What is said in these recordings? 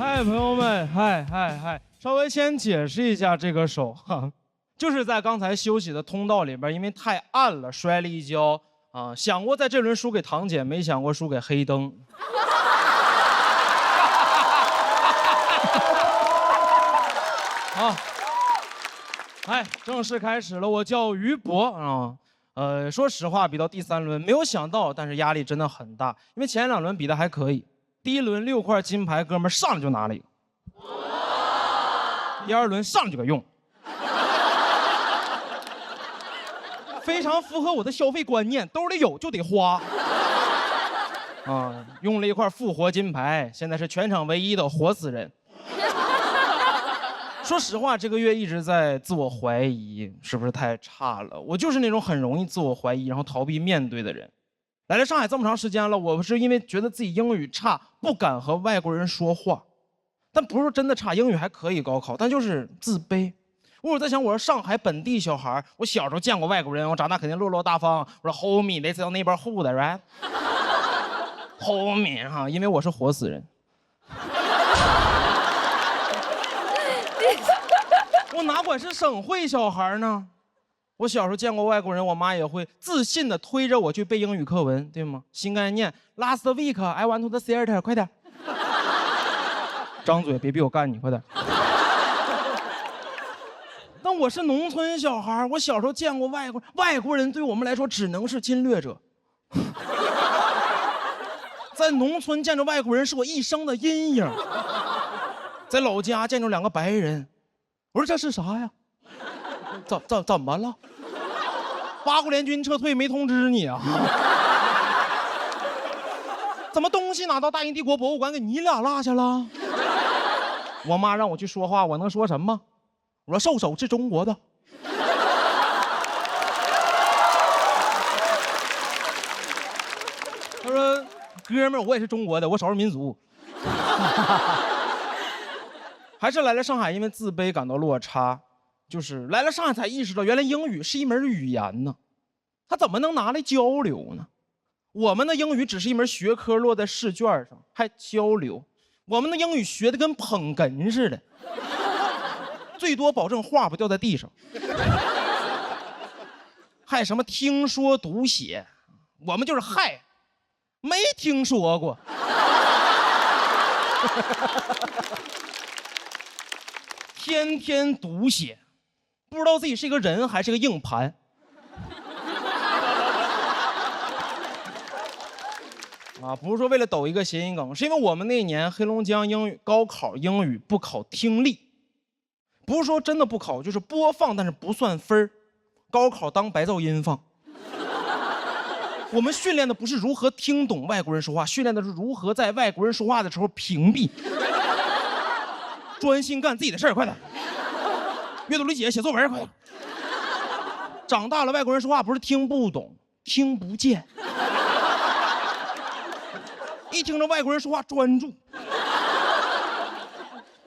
嗨，朋友们，嗨，稍微先解释一下这个手哈，就是在刚才休息的通道里边，因为太暗了，摔了一跤啊。想过在这轮输给堂姐，没想过输给黑灯。好，哎，正式开始了。我叫于博啊。说实话，比到第3轮没有想到，但是压力真的很大，因为前2轮比的还可以。第1轮6块金牌，哥们儿上来就拿了一个。第2轮上去就用，非常符合我的消费观念，兜里有就得花。啊，用了一块复活金牌，现在是全场唯一的活死人。说实话，这个月一直在自我怀疑，是不是太差了？我就是那种很容易自我怀疑，然后逃避面对的人。来了上海这么长时间了，我是因为觉得自己英语差，不敢和外国人说话。但不是说真的差，英语还可以高考，但就是自卑。我在想，我是上海本地小孩，我小时候见过外国人，我长大肯定落落大方。我说 homie， let's go neighborhood right？ homie 哈，因为我是活死人。我哪管是省会小孩呢？我小时候见过外国人，我妈也会自信地推着我去背英语课文，对吗？新概念 ，Last week I went to the theater， 快点。张嘴，别逼我干你，快点。但我是农村小孩，我小时候见过外国人，对我们来说只能是侵略者。在农村见着外国人是我一生的阴影。在老家见着2个白人，我说这是啥呀？怎么了？八国联军撤退没通知你啊？怎么东西拿到大英帝国博物馆给你俩落下了？我妈让我去说话，我能说什么？我说兽首是中国的。他说哥们儿，我也是中国的，我少数民族。还是来了上海，因为自卑感到落差，就是来了上海才意识到，原来英语是一门语言呢，它怎么能拿来交流呢？我们的英语只是一门学科，落在试卷上，还交流。我们的英语学的跟捧哏似的，最多保证话不掉在地上。还什么听说读写，我们就是嗨，没听说过。天天读写，不知道自己是一个人还是个硬盘。啊，不是说为了抖一个谐音梗，是因为我们那年黑龙江英语高考英语不考听力，不是说真的不考，就是播放但是不算分高考当白噪音放。我们训练的不是如何听懂外国人说话，训练的是如何在外国人说话的时候屏蔽，专心干自己的事儿，快点。阅读理解，写作文，快点。长大了，外国人说话不是听不懂，听不见。一听着外国人说话专注，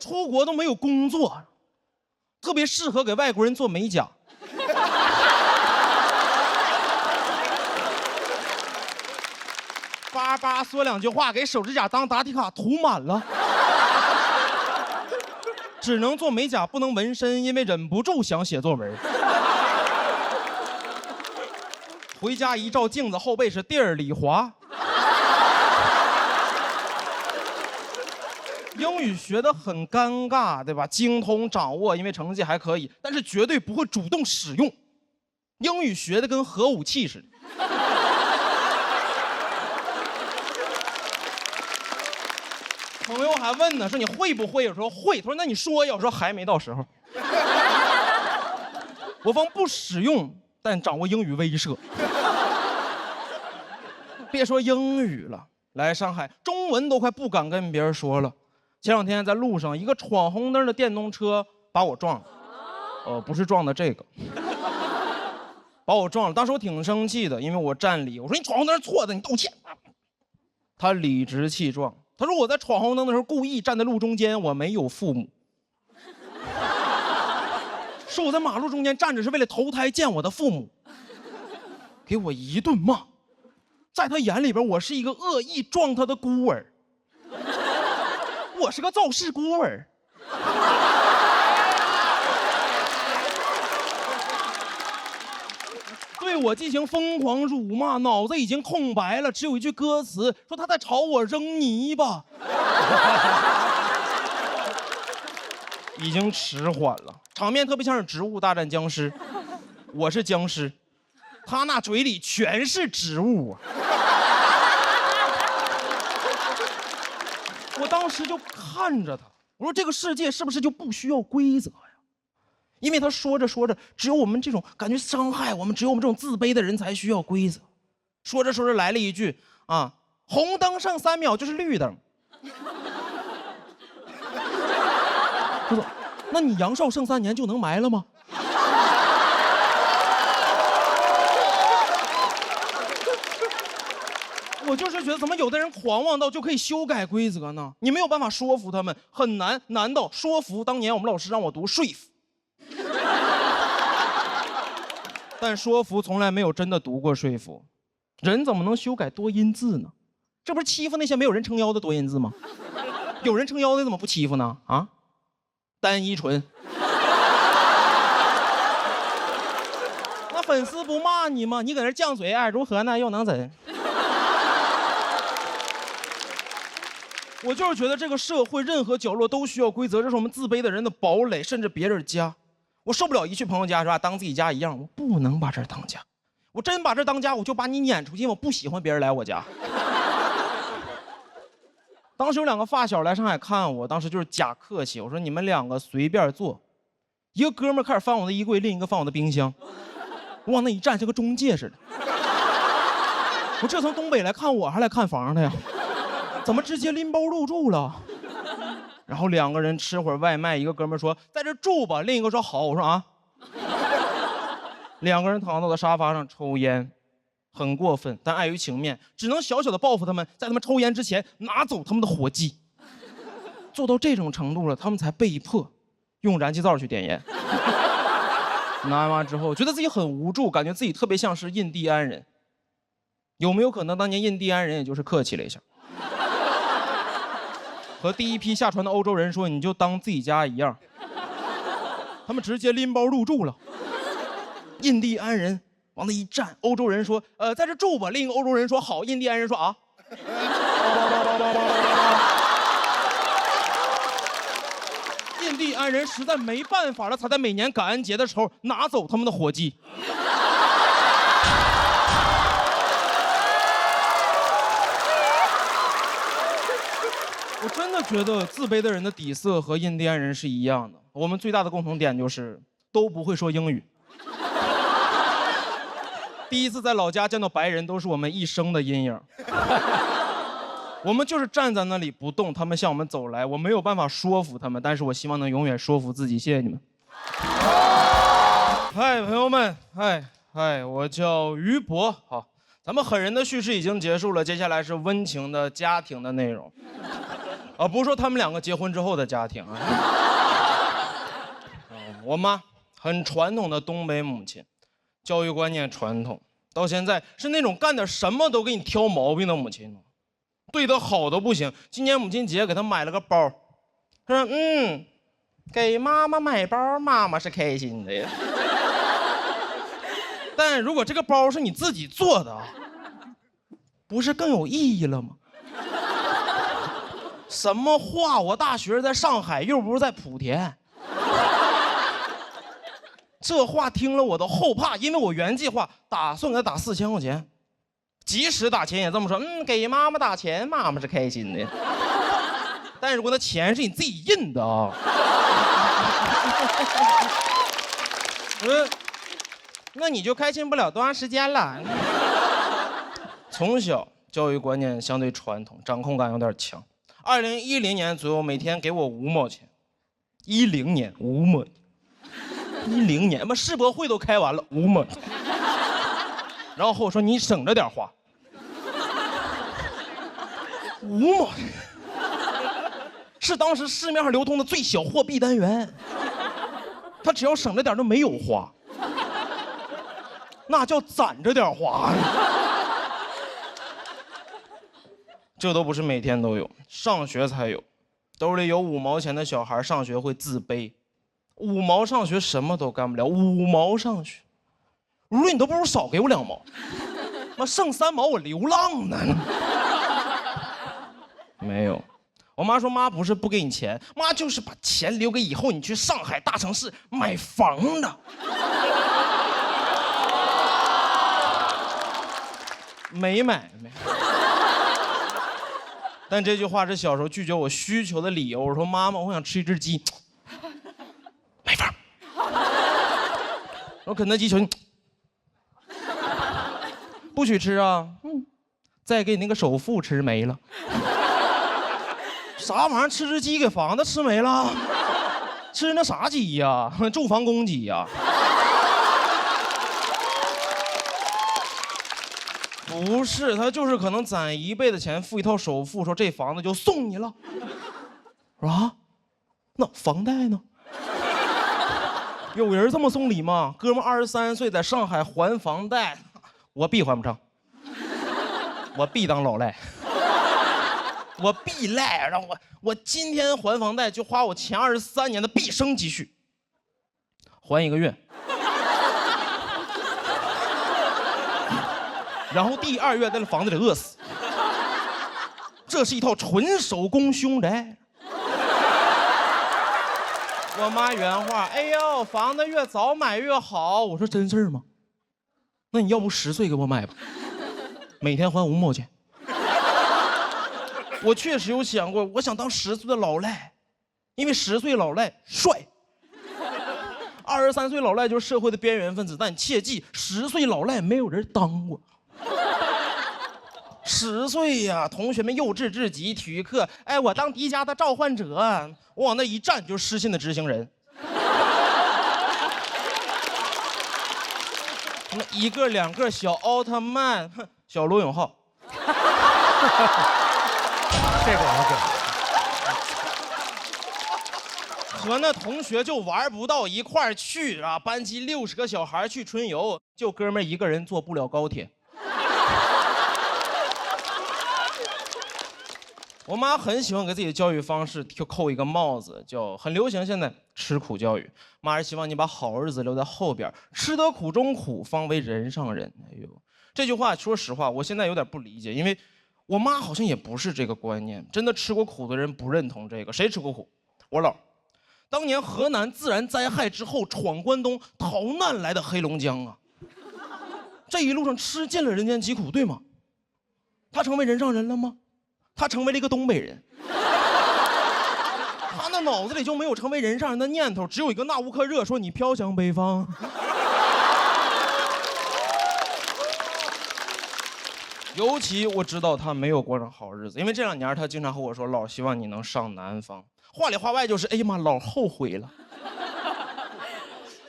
出国都没有工作，特别适合给外国人做美甲。叭叭说2句话，给手指甲当答题卡涂满了。只能做美甲，不能纹身，因为忍不住想写作文。回家一照镜子，后背是地儿里滑。英语学得很尴尬，对吧？精通掌握，因为成绩还可以，但是绝对不会主动使用。英语学得跟核武器似的。朋友还问呢，说你会不会？有时候会，他说那你说呀，我说还没到时候。我方不使用，但掌握英语威慑。别说英语了，来上海中文都快不敢跟别人说了。前2天在路上，一个闯红灯的电动车把我撞了，不是撞的这个，把我撞了。当时我挺生气的，因为我占理，我说你闯红灯是错的，你道歉。他理直气壮，他说我在闯红灯的时候故意站在路中间，我没有父母。说我在马路中间站着是为了投胎见我的父母，给我一顿骂。在他眼里边，我是一个恶意撞他的孤儿。我是个肇事孤儿。对我进行疯狂辱骂，脑子已经空白了，只有一句歌词说他在朝我扔泥巴。已经迟缓了，场面特别像是植物大战僵尸，我是僵尸，他那嘴里全是植物啊。我当时就看着他，我说这个世界是不是就不需要规则呀？因为他说着说着，只有我们这种感觉伤害我们，只有我们这种自卑的人才需要规则。说着说着来了一句啊，红灯剩3秒就是绿灯。他说，那你阳寿剩3年就能埋了吗？我就是觉得，怎么有的人狂妄到就可以修改规则呢？你没有办法说服他们，很难。难道说服？当年我们老师让我读说服。但说服从来没有真的读过说服，人怎么能修改多音字呢？这不是欺负那些没有人撑腰的多音字吗？有人撑腰的怎么不欺负呢？啊，单依纯，那粉丝不骂你吗？你搁那犟嘴啊，如何呢？又能怎？我就是觉得这个社会任何角落都需要规则，这是我们自卑的人的堡垒，甚至别人家。我受不了一去朋友家是吧，当自己家一样，我不能把这儿当家。我真把这儿当家，我就把你撵出去，我不喜欢别人来我家。当时有2个发小来上海看我，当时就是假客气，我说你们2个随便坐。一个哥们儿开始翻我的衣柜，另一个翻我的冰箱，我往那一站，像个中介似的。我这从东北来看我，还来看房的呀？怎么直接拎包入住了？然后2个人吃会儿外卖，一个哥们说在这住吧，另一个说好。我说啊。2个人躺到了沙发上抽烟，很过分，但碍于情面，只能小小的报复他们，在他们抽烟之前拿走他们的火机。做到这种程度了，他们才被迫用燃气灶去点烟。拿完之后，觉得自己很无助，感觉自己特别像是印第安人。有没有可能当年印第安人也就是客气了一下？和第一批下船的欧洲人说，你就当自己家一样。他们直接拎包入住了。印第安人往那一站，欧洲人说在这住吧，另一个欧洲人说好，印第安人说啊。印第安人实在没办法了，才在每年感恩节的时候拿走他们的火鸡。我真的觉得自卑的人的底色和印第安人是一样的，我们最大的共同点就是都不会说英语。第一次在老家见到白人，都是我们一生的阴影。我们就是站在那里不动，他们向我们走来，我没有办法说服他们，但是我希望能永远说服自己。谢谢你们。嗨，朋友们，嗨，我叫于博。好，咱们狠人的叙事已经结束了，接下来是温情的家庭的内容。不是说他们2个结婚之后的家庭啊。我妈很传统的东北母亲，教育观念传统，到现在是那种干点什么都给你挑毛病的母亲，对她好的不行。今年母亲节给她买了个包，她说给妈妈买包，妈妈是开心的呀。但如果这个包是你自己做的，不是更有意义了吗？什么话？我大学在上海，又不是在莆田。这话听了我都后怕，因为我原计划打算给他打4000块钱，即使打钱也这么说，给妈妈打钱，妈妈是开心的。但如果那钱是你自己印的啊，那你就开心不了多长时间了。从小教育观念相对传统，掌控感有点强。2010年左右，每天给我5毛钱。10年5毛，10年吧，世博会都开完了5毛。然后和我说你省着点花。5毛，是当时市面上流通的最小货币单元。他只要省着点就没有花，那叫攒着点花。这都不是每天都有，上学才有。兜里有5毛钱的小孩上学会自卑，5毛上学什么都干不了，5毛上学，我说你都不如少给我2毛，妈剩3毛我流浪呢。没有，我妈说妈不是不给你钱，妈就是把钱留给以后你去上海大城市买房的。没买。但这句话是小时候拒绝我需求的理由。我说妈妈，我想吃一只鸡，没法。我说肯德基求你，不许吃啊。再给你那个首付吃没了。啥玩意儿？吃只鸡给房子吃没了？吃那啥鸡呀？住房公鸡呀？不是，他就是可能攒1倍的钱付一套首付，说这房子就送你了。我说啊，那房贷呢？有人这么送礼吗？哥们23岁在上海还房贷，我必还不上，我必当老赖。我必赖，让我今天还房贷就花我前23年的毕生积蓄，还1个月，然后第2月在那房子里饿死。这是一套纯手工凶宅。我妈原话：哎呦，房子越早买越好。我说真事儿吗？那你要不10岁给我买吧，每天还5毛钱。我确实有想过，我想当10岁的老赖，因为10岁老赖帅，23岁老赖就是社会的边缘分子。但你切记，10岁老赖没有人当过。10岁呀，同学们幼稚至极，体育课，哎，我当迪迦的召唤者，我往那一站就是失信的执行人。那1个2个小奥特曼，小罗永浩。这个我给。和那同学就玩不到一块儿去啊！班级60个小孩去春游，就哥们儿1个人坐不了高铁。我妈很喜欢给自己的教育方式就扣一个帽子，叫很流行现在吃苦教育。妈是希望你把好日子留在后边，吃得苦中苦，方为人上人。哎呦，这句话说实话，我现在有点不理解，因为我妈好像也不是这个观念。真的吃过苦的人不认同这个。谁吃过苦？我姥。当年河南自然灾害之后闯关东逃难来的黑龙江啊，这一路上吃尽了人间疾苦，对吗？他成为人上人了吗？他成为了一个东北人。他那脑子里就没有成为人上人的念头，只有一个纳乌克热说你飘向北方。尤其我知道他没有过上好日子，因为这2年他经常和我说，老希望你能上南方。话里话外就是，哎呀妈，老后悔了。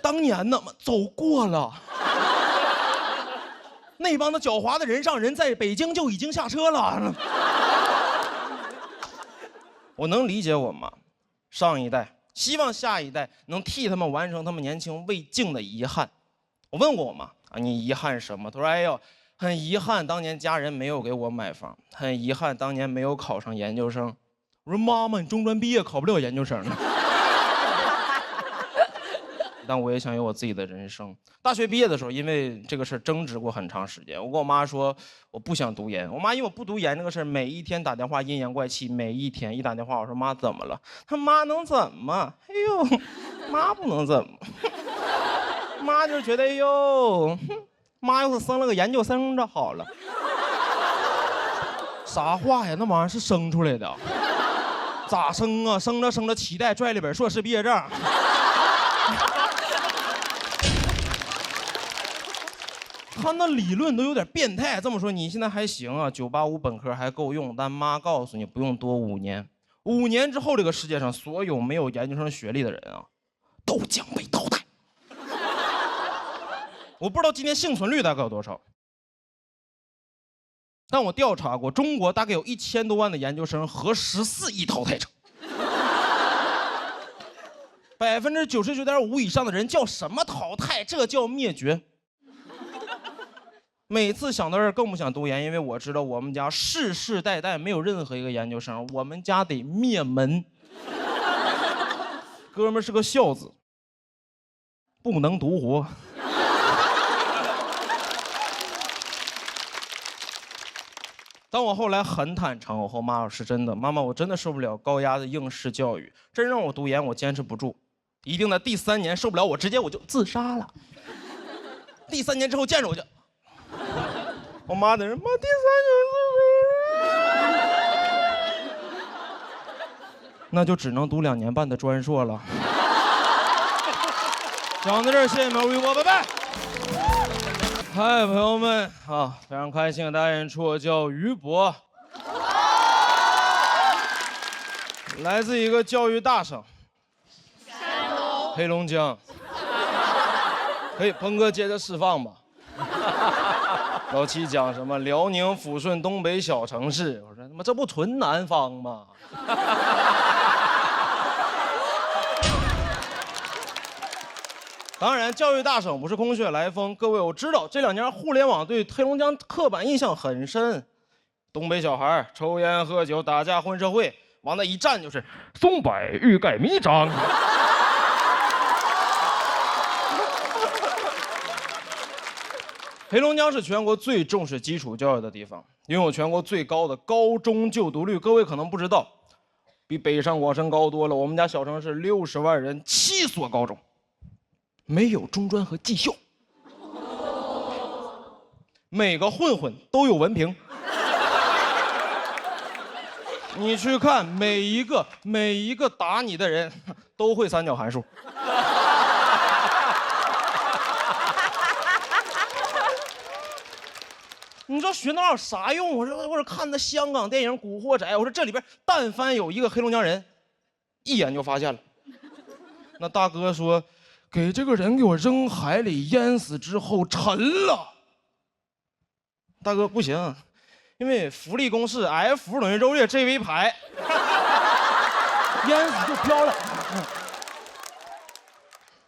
当年呢，走过了。那帮的狡猾的人上人在北京就已经下车了。我能理解我妈，上一代希望下一代能替他们完成他们年轻未尽的遗憾。我问过我妈啊，你遗憾什么？她说，哎呦，很遗憾当年家人没有给我买房，很遗憾当年没有考上研究生。我说妈妈，你中专毕业考不了研究生呢。但我也想有我自己的人生。大学毕业的时候，因为这个事争执过很长时间。我跟我妈说我不想读研，我妈因为我不读研这个事每一天打电话阴阳怪气，每一天一打电话我说妈怎么了？她妈能怎么？哎呦，妈不能怎么？妈就觉得哎呦，妈要是生了个研究生就好了。啥话呀？那玩意儿是生出来的。咋生啊？生着生着脐带拽了本硕士毕业证。他那理论都有点变态。这么说你现在还行啊，985本科还够用，但妈告诉你不用多5年，5年之后这个世界上所有没有研究生学历的人啊，都将被淘汰。我不知道今天幸存率大概有多少，但我调查过，中国大概有1000多万的研究生和14亿淘汰者。99.5%以上的人叫什么淘汰？这叫灭绝。每次想到这儿更不想读研，因为我知道我们家世世代代没有任何一个研究生，我们家得灭门。哥们儿是个孝子，不能独活。当我后来很坦诚，我和我妈说是真的，妈妈，我真的受不了高压的应试教育，真让我读研，我坚持不住，一定在第3年受不了，我直接自杀了。第3年之后见着我就，我妈在这，妈第3年自杀，那就只能读2年半的专硕了。讲到这儿，谢谢你们，微博，拜拜。嗨，朋友们啊，非常开心给大家演出，我叫于博，来自一个教育大省，山东、黑龙江。可以，鹏哥接着释放吧。老七讲什么辽宁抚顺东北小城市，我说他妈这不纯南方吗？当然，教育大省不是空穴来风。各位，我知道这2年互联网对黑龙江刻板印象很深，东北小孩抽烟喝酒打架混社会，往那一站就是松柏欲盖弥彰。黑龙江是全国最重视基础教育的地方，拥有全国最高的高中就读率。各位可能不知道，比北上广深高多了。我们家小城市60万人，7所高中。没有中专和技校，每个混混都有文凭。你去看每一个打你的人都会3角函数。你说学那有啥用？我说看的香港电影《古惑仔》，我说这里边但凡有一个黑龙江人，一眼就发现了。那大哥说，给这个人给我扔海里淹死之后沉了。大哥不行，因为浮力公式 F 等于ρ列 G 为排，淹死就飘了。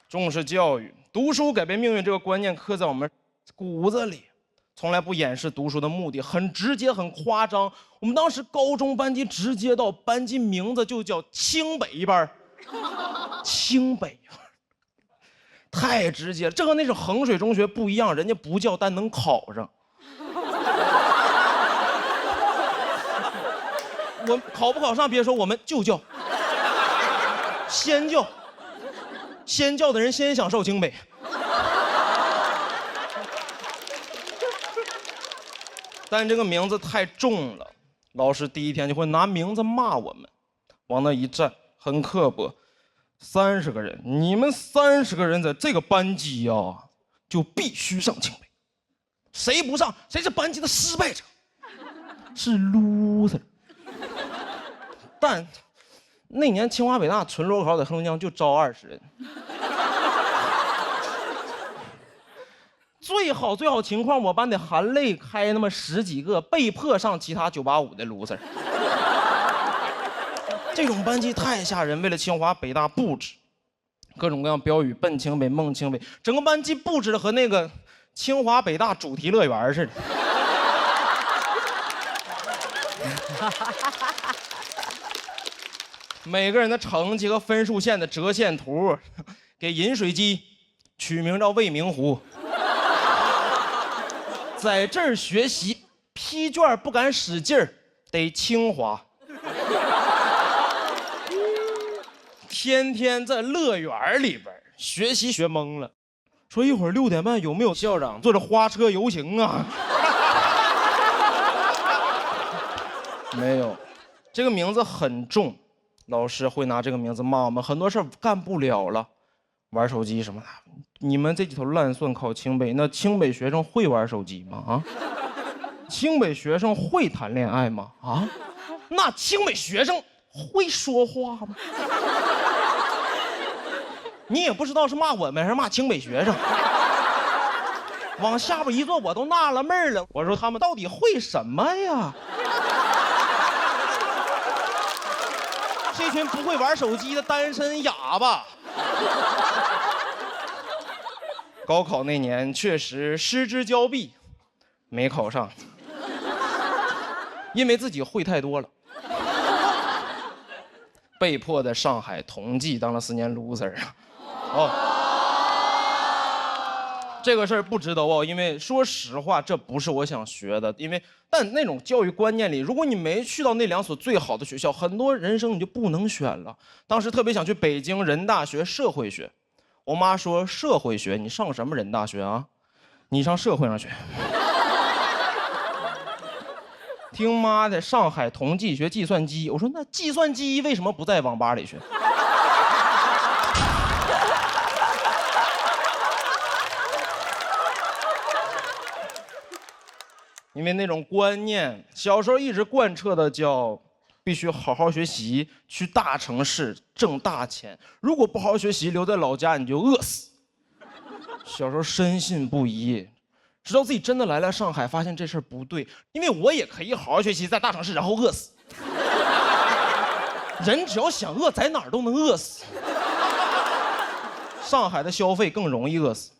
重视教育，读书改变命运这个观念刻在我们骨子里，从来不掩饰读书的目的，很直接很夸张。我们当时高中班级直接到班级名字就叫清北班，清北班。太直接了，这和那种衡水中学不一样，人家不叫但能考上。我考不考上别说，我们就叫，先叫，先叫的人先享受清北。但这个名字太重了，老师第1天就会拿名字骂我们，往那一站，很刻薄。30个人，你们30个人在这个班级呀，就必须上清北，谁不上，谁是班级的失败者，是 loser。但那年清华北大纯裸考在黑龙江就招20人，最好情况，我班得含泪开那么10几个，被迫上其他985的 loser。这种班级太吓人，为了清华北大布置各种各样标语，奔清北梦清北，整个班级布置的和那个清华北大主题乐园似的。每个人的成绩和分数线的折线图，给饮水机取名叫未名湖。在这儿学习，批卷不敢使劲儿，得清华。天天在乐园里边学习学懵了，说一会儿6点半有没有校长坐着花车游行啊？没有，这个名字很重，老师会拿这个名字骂我们，很多事儿干不了了，玩手机什么的。你们这几头烂蒜考清北，那清北学生会玩手机吗？啊？清北学生会谈恋爱吗？啊？那清北学生会说话吗？你也不知道是骂我们还是骂清北学生。往下边一坐，我都纳了闷了。我说他们到底会什么呀？这群不会玩手机的单身哑巴。高考那年确实失之交臂，没考上，因为自己会太多了。被迫在上海同济当了4年 loser 啊。哦，这个事儿不值得哦，因为说实话，这不是我想学的。但那种教育观念里，如果你没去到那2所最好的学校，很多人生你就不能选了。当时特别想去北京人大学社会学，我妈说社会学你上什么人大学啊？你上社会上学。听妈的，上海同济学计算机，我说那计算机为什么不在网吧里学？因为那种观念，小时候一直贯彻的叫，必须好好学习，去大城市挣大钱。如果不好好学习，留在老家你就饿死。小时候深信不疑，直到自己真的来了上海，发现这事儿不对。因为我也可以好好学习，在大城市然后饿死。人只要想饿，在哪儿都能饿死。上海的消费更容易饿死。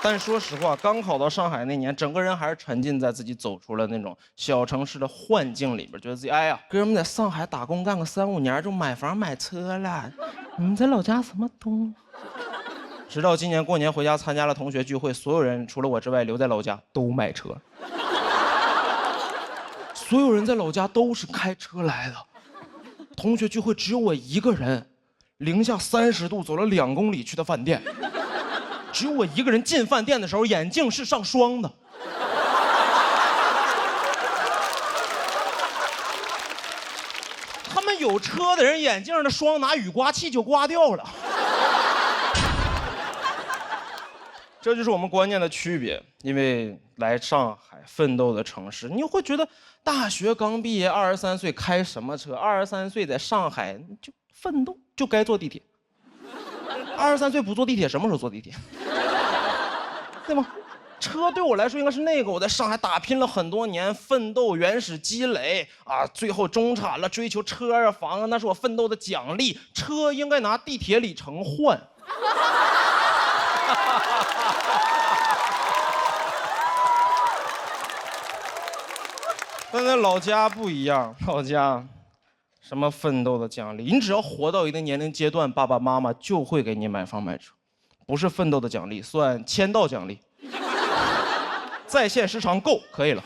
但说实话，刚考到上海那年，整个人还是沉浸在自己走出了那种小城市的幻境里边，觉得自己哎呀，哥们在上海打工干个3、5年就买房买车了，你们在老家什么都……直到今年过年回家参加了同学聚会，所有人除了我之外留在老家都买车，所有人在老家都是开车来的。同学聚会只有我一个人，零下30度走了2公里去的饭店。只有我一个人进饭店的时候，眼镜是上霜的。他们有车的人眼镜上的霜拿雨刮器就刮掉了。这就是我们观念的区别。因为来上海奋斗的城市，你会觉得大学刚毕业，23岁开什么车？23岁在上海就奋斗就该坐地铁。23岁不坐地铁，什么时候坐地铁？对吗？车对我来说应该是那个我在上海打拼了很多年，奋斗原始积累啊，最后中产了，追求车啊房啊，那是我奋斗的奖励。车应该拿地铁里程换。但在老家不一样，老家什么奋斗的奖励，你只要活到一定年龄阶段，爸爸妈妈就会给你买房买车。不是奋斗的奖励，算签到奖励。在线时长够可以了。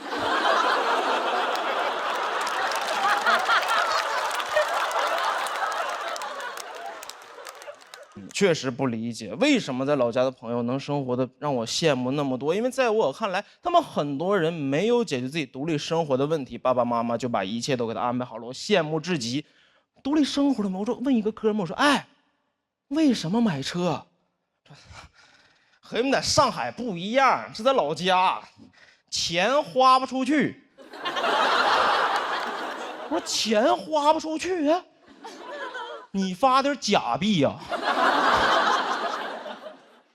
确实不理解为什么在老家的朋友能生活的让我羡慕那么多，因为在我看来，他们很多人没有解决自己独立生活的问题，爸爸妈妈就把一切都给他安排好了，我羡慕至极。独立生活的吗？我说问一个哥们儿，我说哎，为什么买车？和你们在上海不一样，是在老家，钱花不出去。我说钱花不出去啊，你发点假币呀。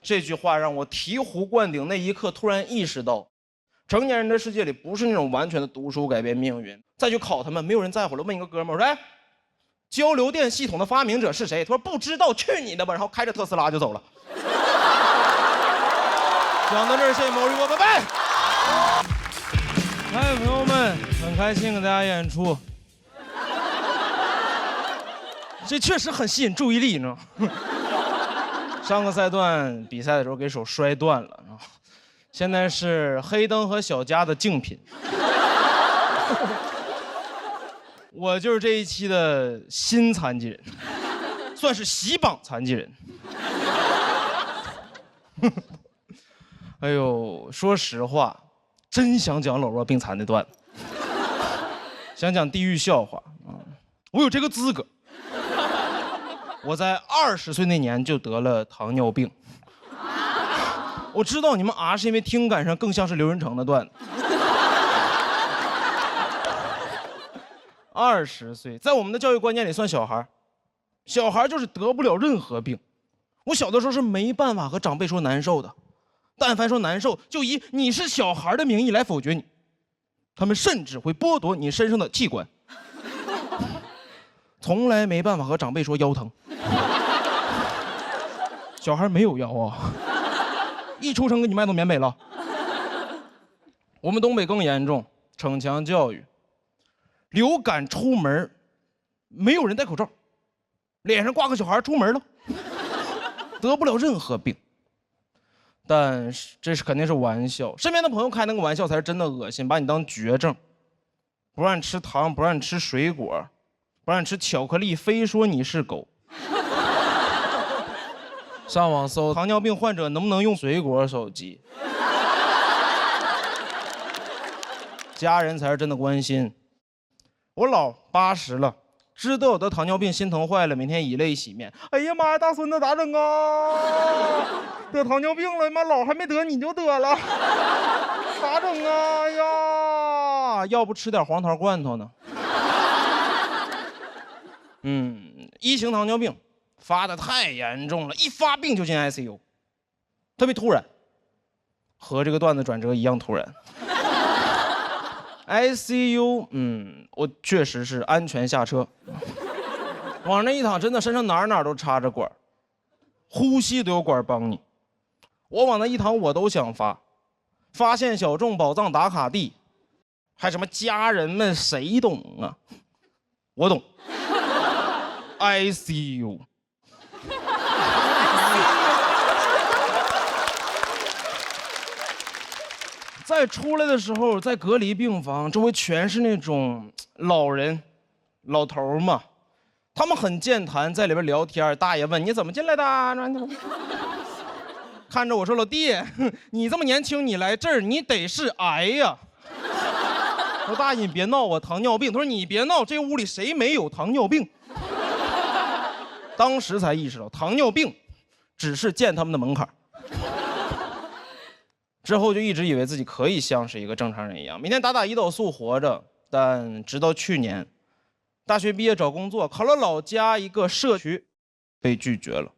这句话让我醍醐灌顶，那一刻突然意识到，成年人的世界里不是那种完全的读书改变命运。再去考他们，没有人在乎了。问一个哥们儿，我说哎，交流电系统的发明者是谁？他说不知道，去你的吧！然后开着特斯拉就走了。讲到这儿，谢谢毛驴哥，拜拜。哎，朋友们，很开心给大家演出，这确实很吸引注意力，你知道吗？上个赛段比赛的时候给手摔断了，现在是黑灯和小佳的竞品。我就是这一期的新残疾人，算是喜榜残疾人。哎呦，说实话，真想讲老弱病残的段子，想讲地狱笑话啊！我有这个资格。我在20岁那年就得了糖尿病。我知道你们啊是因为听感上更像是刘仁成的段子。20岁，在我们的教育观念里算小孩，小孩就是得不了任何病。我小的时候是没办法和长辈说难受的，但凡说难受，就以你是小孩的名义来否决你。他们甚至会剥夺你身上的器官。从来没办法和长辈说腰疼。小孩没有腰啊，一出生给你卖到缅北了。我们东北更严重，逞强教育，流感出门没有人戴口罩，脸上挂个小孩出门了，得不了任何病。但是这是肯定是玩笑，身边的朋友开那个玩笑才是真的恶心，把你当绝症，不让你吃糖，不让你吃水果，不让你吃巧克力，非说你是狗。上网搜糖尿病患者能不能用水果手机，家人才是真的关心。我老80了，知道我得糖尿病，心疼坏了，每天以泪洗面。哎呀妈呀，大孙子咋整啊？得糖尿病了，妈老还没得你就得了，咋整啊？哎呀，要不吃点黄桃罐头呢？一型糖尿病发的太严重了，一发病就进 ICU， 特别突然，和这个段子转折一样突然。ICU， 我确实是安全下车，往那一躺，真的身上哪儿都插着管，呼吸都有管帮你。我往那一躺，我都想发现小众宝藏打卡地，还什么家人们谁懂啊？我懂。ICU。再出来的时候，在隔离病房，周围全是那种老人、老头嘛，他们很健谈，在里边聊天。大爷问你怎么进来的？看着我说：“老弟，你这么年轻，你来这儿，你得是癌呀。”我说：“大爷，你别闹，我糖尿病。”他说：“你别闹，这屋里谁没有糖尿病？”当时才意识到，糖尿病只是见他们的门槛。之后就一直以为自己可以像是一个正常人一样，每天打胰岛素活着。但直到去年，大学毕业找工作，考了老家一个社区，被拒绝了。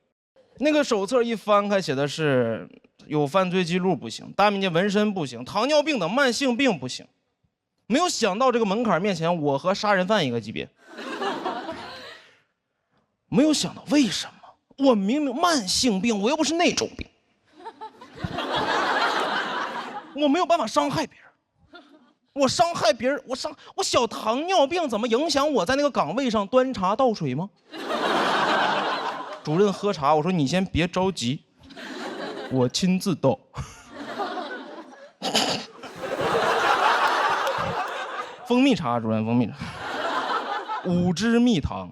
那个手册一翻开，写的是有犯罪记录不行，大面积纹身不行，糖尿病等慢性病不行。没有想到这个门槛面前，我和杀人犯一个级别。没有想到为什么？我明明慢性病，我又不是那种病。我没有办法伤害别人，我伤害别人，我小糖尿病怎么影响我在那个岗位上端茶倒水吗？主任喝茶，我说你先别着急，我亲自倒。蜂蜜茶，主任，蜂蜜茶，5支蜜糖。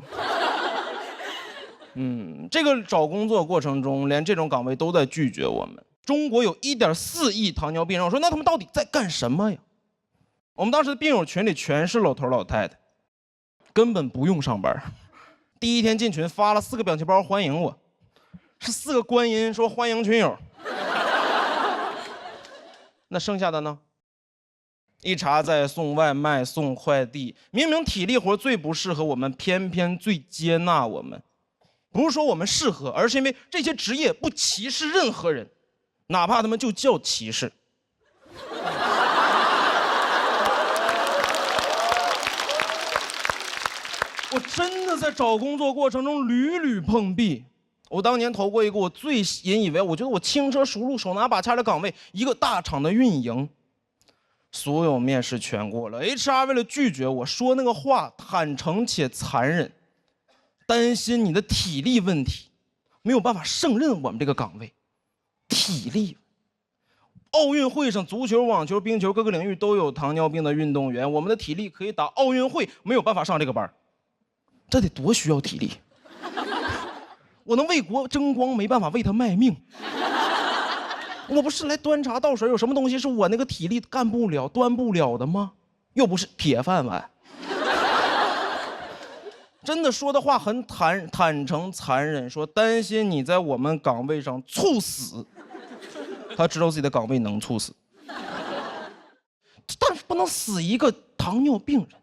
这个找工作过程中，连这种岗位都在拒绝我们。中国有1.4亿糖尿病人，我说那他们到底在干什么呀？我们当时的病友群里全是老头老太太，根本不用上班。第一天进群发了4个表情包欢迎我，是4个观音说欢迎群友。那剩下的呢？一查在送外卖送快递，明明体力活最不适合我们，偏偏最接纳我们。不是说我们适合，而是因为这些职业不歧视任何人，哪怕他们就叫歧视。我真的在找工作过程中屡屡碰壁。我当年投过一个我最引以为我觉得我轻车熟路、手拿把掐的岗位，一个大厂的运营。所有面试全过了 ，HR 为了拒绝我说那个话坦诚且残忍，担心你的体力问题，没有办法胜任我们这个岗位。体力，奥运会上足球、网球、冰球各个领域都有糖尿病的运动员，我们的体力可以打奥运会，没有办法上这个班，这得多需要体力！我能为国争光，没办法为他卖命。我不是来端茶倒水，有什么东西是我那个体力干不了、端不了的吗？又不是铁饭碗。真的说的话很坦诚残忍，说担心你在我们岗位上猝死。他知道自己的岗位能猝死，但是不能死一个糖尿病人，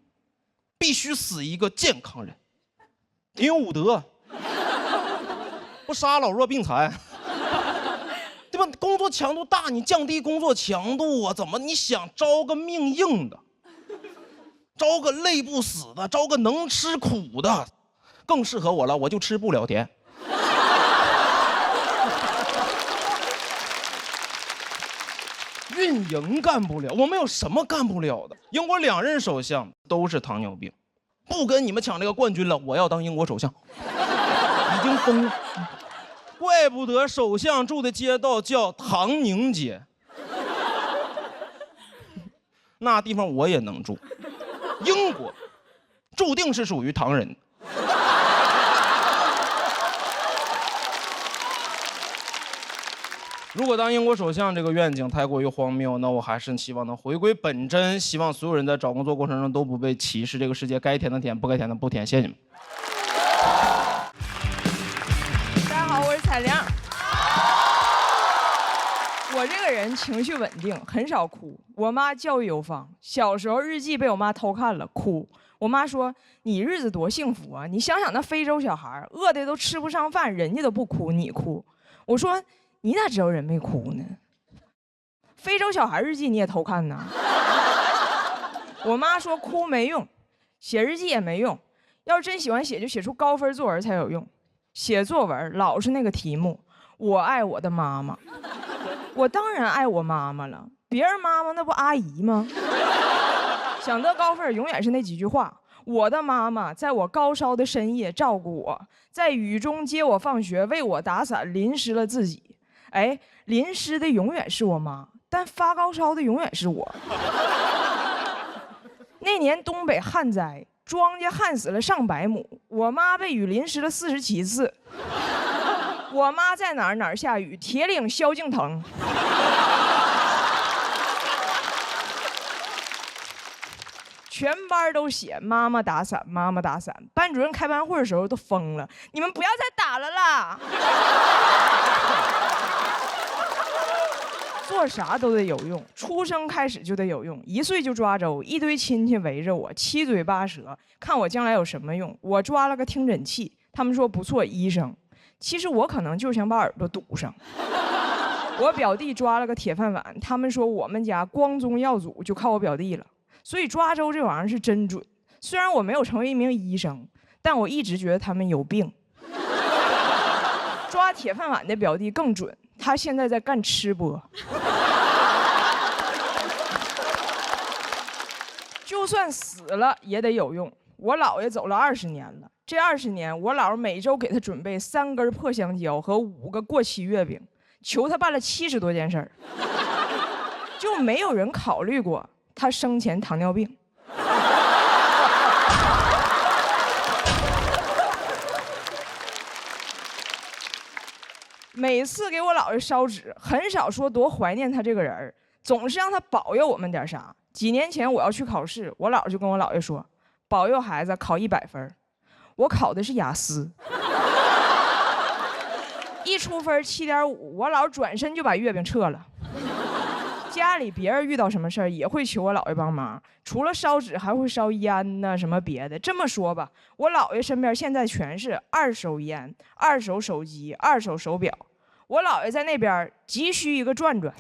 必须死一个健康人，挺有武德，不杀老弱病残。对吧？工作强度大，你降低工作强度啊？怎么你想招个命硬的，招个累不死的，招个能吃苦的，更适合我了，我就吃不了甜。运营干不了，我们有什么干不了的？英国2任首相都是糖尿病，不跟你们抢这个冠军了，我要当英国首相，已经疯了。怪不得首相住的街道叫唐宁街，那地方我也能住。英国注定是属于唐人。如果当英国首相这个愿景太过于荒谬，那我还是希望能回归本真，希望所有人在找工作过程中都不被歧视，这个世界该填的填，不该填的不填。谢谢你们。大家好，我是彩亮。我这个人情绪稳定，很少哭。我妈教育有方，小时候日记被我妈偷看了，哭。我妈说：“你日子多幸福啊！你想想那非洲小孩，饿的都吃不上饭，人家都不哭，你哭。”我说：“你咋知道人没哭呢？非洲小孩日记你也偷看呢？”我妈说：“哭没用，写日记也没用，要是真喜欢写，就写出高分作文才有用。写作文老是那个题目，我爱我的妈妈。我当然爱我妈妈了，别人妈妈那不阿姨吗？想得高分永远是那几句话。我的妈妈在我高烧的深夜照顾我，在雨中接我放学，为我打伞，淋湿了自己。哎，淋湿的永远是我妈，但发高烧的永远是我。那年东北旱灾，庄稼旱死了上百亩，我妈被雨淋湿了47次。我妈在哪儿哪儿下雨，铁岭萧敬腾。全班都写妈妈打伞，妈妈打伞。班主任开班会的时候都疯了，你们不要再打了啦！做啥都得有用，出生开始就得有用。1岁就抓周，一堆亲戚围着我，七嘴八舌，看我将来有什么用。我抓了个听诊器，他们说不错，医生。其实我可能就是想把耳朵堵上。我表弟抓了个铁饭碗，他们说我们家光宗耀祖就靠我表弟了。所以抓周这玩意儿是真准。虽然我没有成为一名医生，但我一直觉得他们有病。抓铁饭碗的表弟更准，他现在在干吃播。就算死了也得有用。我姥爷走了20年了，这20年我姥每周给他准备3根破香蕉和5个过期月饼，求他办了70多件事儿，就没有人考虑过他生前糖尿病。每次给我姥爷烧纸，很少说多怀念他这个人，总是让他保佑我们点啥。几年前我要去考试，我姥就跟我姥爷说，保佑孩子考100分。我考的是雅思，一出分7.5，我姥转身就把月饼撤了。家里别人遇到什么事儿也会求我姥爷帮忙，除了烧纸还会烧烟呐，什么别的。这么说吧，我姥爷身边现在全是2手烟、2手手机、2手手表。我姥爷在那边急需一个转转。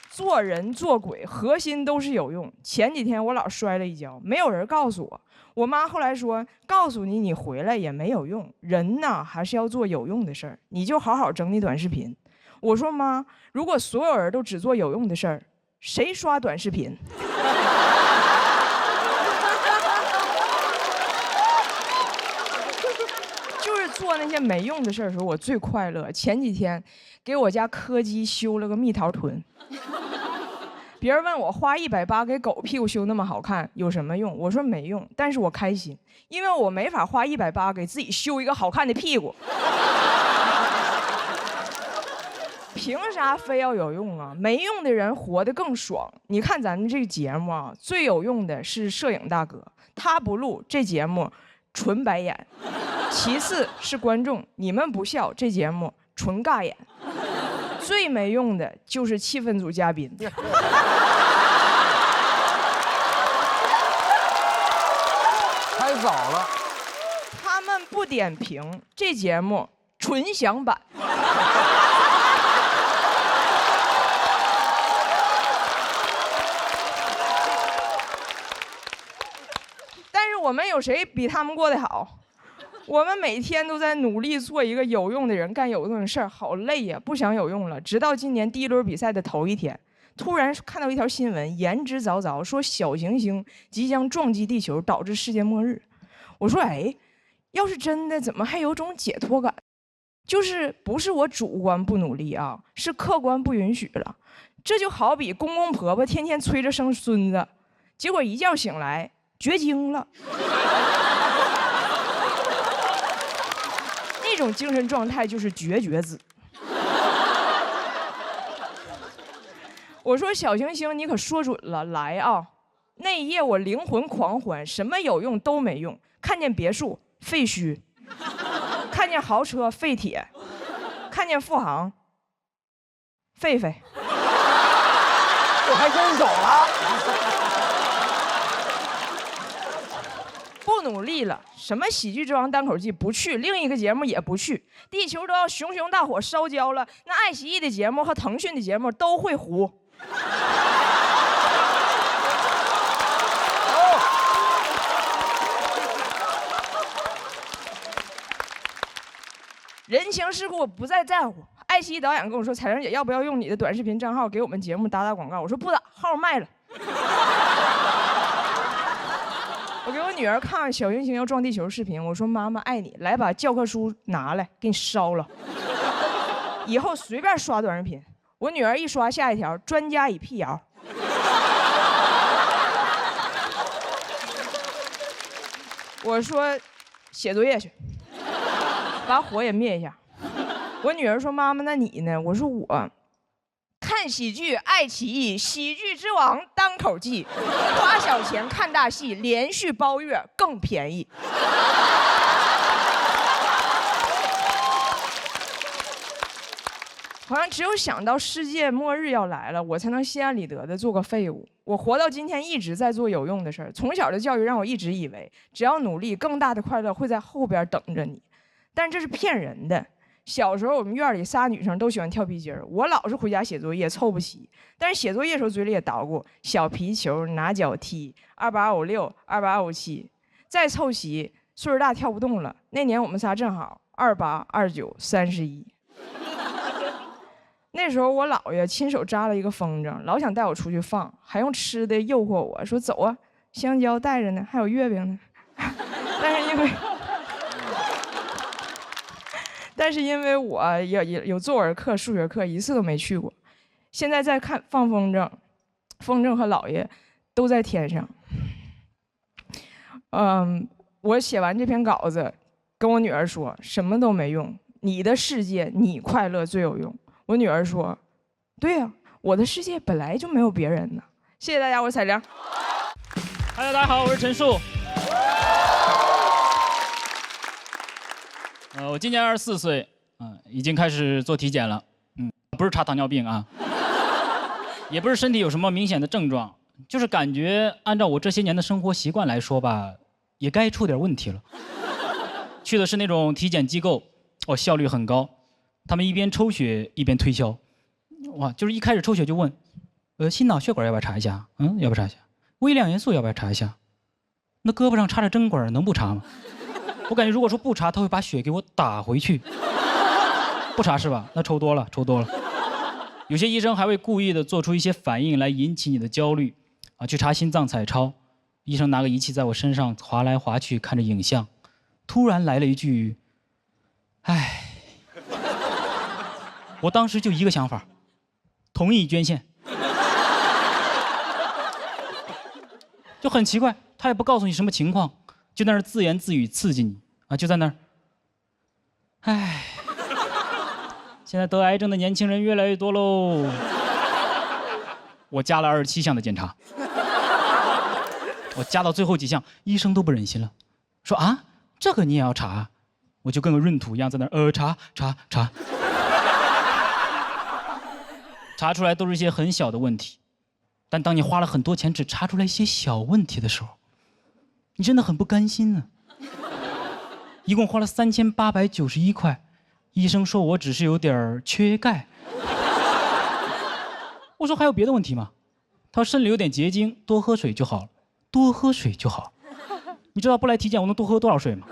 做人做鬼核心都是有用。前几天我姥摔了一跤，没有人告诉我。我妈后来说，告诉你你回来也没有用，人呢还是要做有用的事儿，你就好好整理短视频。我说妈，如果所有人都只做有用的事儿，谁刷短视频？就是做那些没用的事儿的时候，我最快乐。前几天给我家柯基修了个蜜桃臀。别人问我花180给狗屁股修那么好看有什么用？我说没用，但是我开心，因为我没法花180给自己修一个好看的屁股。凭啥非要有用啊？没用的人活得更爽。你看咱们这个节目啊，最有用的是摄影大哥，他不录这节目纯白眼。其次是观众，你们不笑这节目纯尬眼。最没用的就是气氛组嘉宾。太早了，他们不点评这节目纯享版。但是我们有谁比他们过得好？我们每天都在努力做一个有用的人，干有用的事儿，好累呀，不想有用了。直到今年第一轮比赛的头一天，突然看到一条新闻，言之凿凿，说小行星即将撞击地球，导致世界末日。我说，哎，要是真的，怎么还有种解脱感？就是不是我主观不努力啊，是客观不允许了。这就好比公公婆婆天天催着生孙子，结果一觉醒来绝经了。那种精神状态就是绝子。我说小行星，你可说准了，来啊！那一夜我灵魂狂欢，什么有用都没用。看见别墅废墟，看见豪车废铁，看见富航狒狒。我还真走了。不努力了，什么喜剧之王单口季不去，另一个节目也不去，地球都要熊熊大火烧焦了，那爱奇艺的节目和腾讯的节目都会糊。人情世故我不再在乎。爱奇艺导演跟我说：“彩玲姐，要不要用你的短视频账号给我们节目打广告？”我说：“不打，号卖了。”我给我女儿看小行星要撞地球视频，我说：“妈妈爱你，来把教科书拿来，给你烧了。以后随便刷短视频。”我女儿一刷下一条，专家已辟谣。我说：“写作业去，把火也灭一下。”我女儿说：“妈妈，那你呢？”我说：“我看喜剧，爱奇艺喜剧之王单口季，花小钱看大戏，连续包月更便宜。”好像只有想到世界末日要来了，我才能心安理得的做个废物。我活到今天一直在做有用的事儿。从小的教育让我一直以为，只要努力，更大的快乐会在后边等着你。但这是骗人的。小时候我们院里仨女生都喜欢跳皮筋儿，我老是回家写作业凑不齐，但是写作业的时候嘴里也捣鼓小皮球、拿脚踢、2856、2857，再凑齐，岁数大跳不动了。那年我们仨正好28、29、31。那时候我姥爷亲手扎了一个风筝，老想带我出去放，还用吃的诱惑我说：“走啊，香蕉带着呢，还有月饼呢。”但是因为我有作文课、数学课，一次都没去过。现在在看放风筝，风筝和姥爷都在天上。我写完这篇稿子，跟我女儿说，什么都没用，你的世界你快乐最有用。我女儿说：“对呀，我的世界本来就没有别人呢。”谢谢大家，我是彩玲。大家好，我是陈树。我今年24岁，已经开始做体检了。不是查糖尿病啊，也不是身体有什么明显的症状，就是感觉按照我这些年的生活习惯来说吧，也该出点问题了。去的是那种体检机构，效率很高。他们一边抽血一边推销，哇，就是一开始抽血就问，心脑血管要不要查一下？要不要查一下？微量元素要不要查一下？那胳膊上插着针管能不查吗？我感觉如果说不查，他会把血给我打回去。不查是吧？那抽多了，抽多了。有些医生还会故意的做出一些反应来引起你的焦虑，去查心脏彩超，医生拿个仪器在我身上划来划去，看着影像，突然来了一句：“唉。”我当时就一个想法，同意捐献。就很奇怪，他也不告诉你什么情况，就在那儿自言自语刺激你就在那儿。唉，现在得癌症的年轻人越来越多喽。我加了27项的检查，我加到最后几项，医生都不忍心了，说啊，这个你也要查？我就跟个闰土一样在那儿查。查出来都是一些很小的问题，但当你花了很多钱只查出来一些小问题的时候，你真的很不甘心呢。一共花了3891块，医生说我只是有点缺钙。我说还有别的问题吗？他说肾里有点结晶，多喝水就好了，多喝水就好。你知道不来体检我能多喝多少水吗？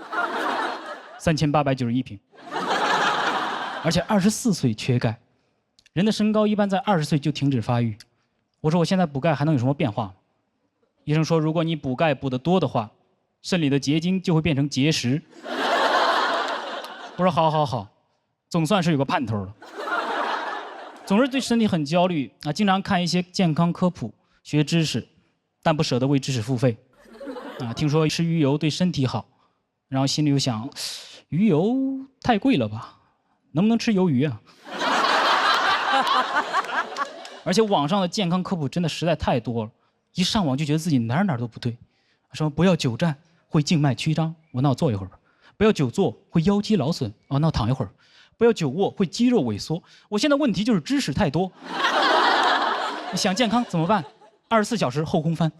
3891瓶，而且24岁缺钙。人的身高一般在20岁就停止发育。我说我现在补钙还能有什么变化吗？医生说，如果你补钙补得多的话，肾里的结晶就会变成结石。我说好，总算是有个盼头了。总是对身体很焦虑啊，经常看一些健康科普，学知识，但不舍得为知识付费。啊，听说吃鱼油对身体好，然后心里又想，鱼油太贵了吧，能不能吃鱿鱼啊？而且网上的健康科普真的实在太多了，一上网就觉得自己哪儿都不对。什么不要久站会静脉曲张，那我坐一会儿吧；不要久坐会腰肌劳损，那我躺一会儿；不要久卧会肌肉萎缩。我现在问题就是知识太多。想健康怎么办？24小时后空翻。